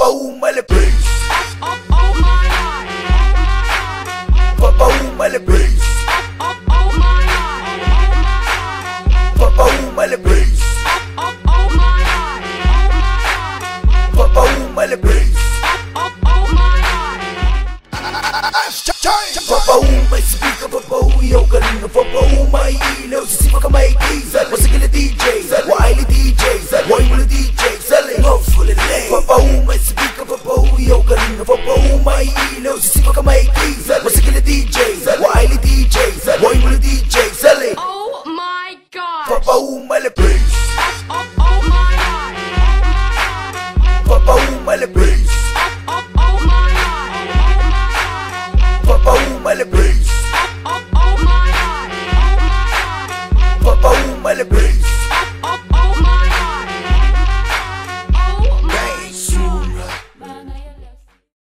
Papauma le bass. Oh my God. Papauma le bass. Oh my God. Papauma le bass. Oh my God. Papauma le bass. Oh my God. Papauma speaker, papauma yung galing na papauma ilaw. Sisipa ka may diesel, masigil na DJ, wily DJ, wily DJ, selling off full of lane. Papauma speaker, papauma yung galing na papauma ilaw. Sisipa ka may diesel, masigil na DJ, wily DJ, wily DJ, selling. Oh my God. Papauma le bass. Oh my God. Papauma le bass.